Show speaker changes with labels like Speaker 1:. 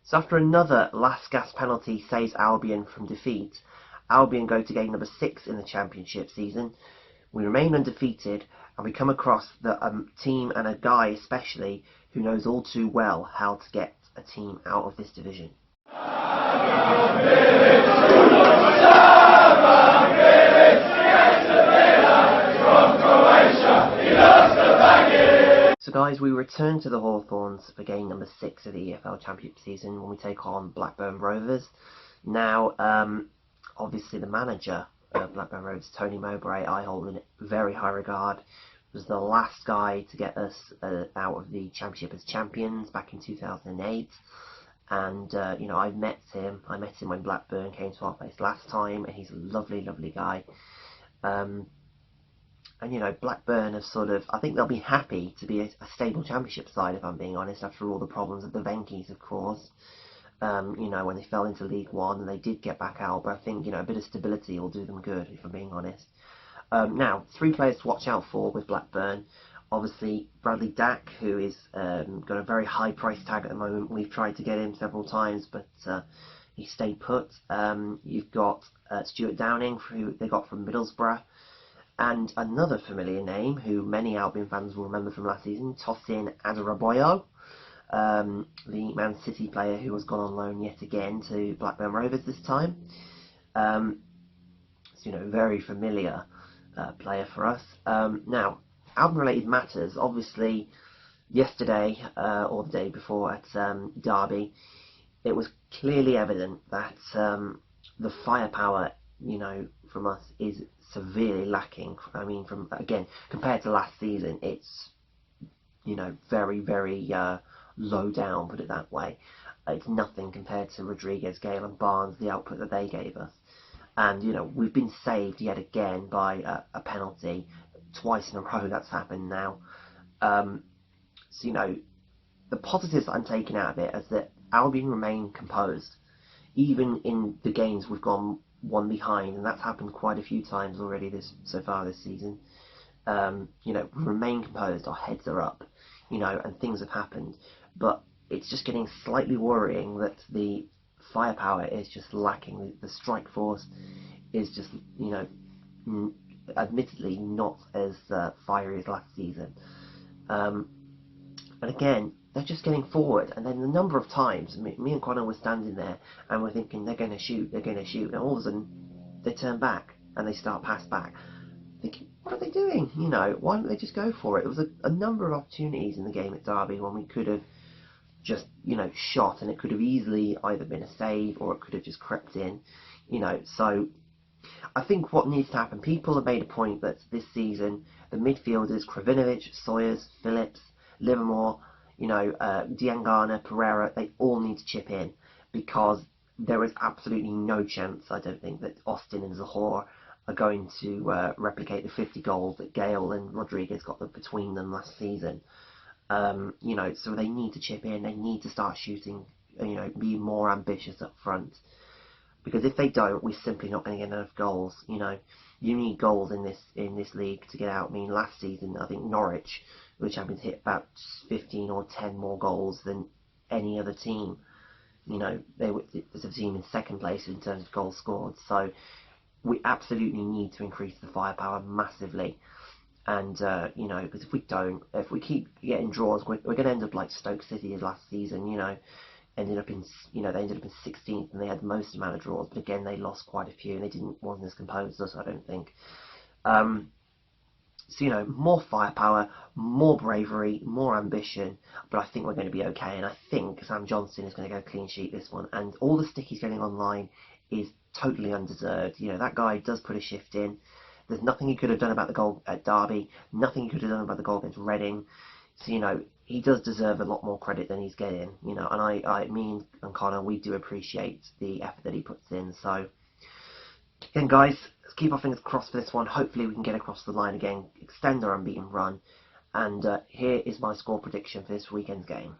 Speaker 1: So after another last gasp penalty saves Albion from defeat, Albion go to game number 6 in the Championship season. We remain undefeated, and we come across the team, and a guy especially, who knows all too well how to get a team out of this division. So guys, we return to the Hawthorns for game number 6 of the EFL Championship season when we take on Blackburn Rovers. Now, obviously the manager of Blackburn Rovers, Tony Mowbray, I hold in very high regard, was the last guy to get us out of the Championship as champions back in 2008. And, you know, I met him when Blackburn came to our place last time, and he's a lovely, lovely guy. And, you know, Blackburn have sort of, I think they'll be happy to be a stable Championship side, if I'm being honest, after all the problems of the Venkies, of course. You know, when they fell into League One, and they did get back out, but I think, you know, a bit of stability will do them good, if I'm being honest. Now, 3 players to watch out for with Blackburn. Obviously, Bradley Dack, who is got a very high price tag at the moment. We've tried to get him several times, but he stayed put. You've got Stuart Downing, who they got from Middlesbrough. And another familiar name, who many Albion fans will remember from last season, Tosin Adarabioyo, the Man City player who has gone on loan yet again to Blackburn Rovers this time. So, you know, very familiar player for us. Now, Albion-related matters. Obviously, yesterday or the day before at Derby, it was clearly evident that the firepower, you know, from us is severely lacking. I mean, from again, compared to last season, it's, you know, very, very low down, put it that way. It's nothing compared to Rodriguez, Gale and Barnes, the output that they gave us. And, you know, we've been saved yet again by a penalty. Twice in a row that's happened now. So, you know, the positives that I'm taking out of it is that Albion remain composed. Even in the games we've gone one behind, and that's happened quite a few times already so far this season. You know, remain composed, our heads are up, you know, and things have happened. But it's just getting slightly worrying that the firepower is just lacking. The strike force is just, you know, admittedly not as fiery as last season. And again, they're just getting forward, and then the number of times me and Connor were standing there and we're thinking they're going to shoot, and all of a sudden they turn back and they start pass back, thinking, what are they doing? You know, why don't they just go for it? There was a number of opportunities in the game at Derby when we could have just, you know, shot, and it could have easily either been a save or it could have just crept in, you know. So I think what needs to happen, people have made a point that this season the midfielders, Kravinovic, Sawyers, Phillips, Livermore, you know, Diangana, Pereira, they all need to chip in, because there is absolutely no chance, I don't think, that Austin and Zahor are going to replicate the 50 goals that Gale and Rodriguez got between them last season. You know, so they need to chip in, they need to start shooting, you know, be more ambitious up front. Because if they don't, we're simply not going to get enough goals. You know, you need goals in this league to get out. I mean, last season, I think Norwich, the champions, hit about 15 or 10 more goals than any other team. You know, it was a team in second place in terms of goals scored. So we absolutely need to increase the firepower massively. And, you know, because if we keep getting draws, we're going to end up like Stoke City as last season, you know. They ended up in 16th, and they had the most amount of draws, but again they lost quite a few, and they wasn't as composed as us, I don't think. So, you know, more firepower, more bravery, more ambition, but I think we're going to be okay. And I think Sam Johnson is going to go clean sheet this one, and all the stick he's getting online is totally undeserved. You know, that guy does put a shift in. There's nothing he could have done about the goal at Derby, nothing he could have done about the goal against Reading. So, you know, he does deserve a lot more credit than he's getting, you know, and me and Connor, we do appreciate the effort that he puts in. So, again, guys, let's keep our fingers crossed for this one. Hopefully we can get across the line again, extend our unbeaten run, and here is my score prediction for this weekend's game.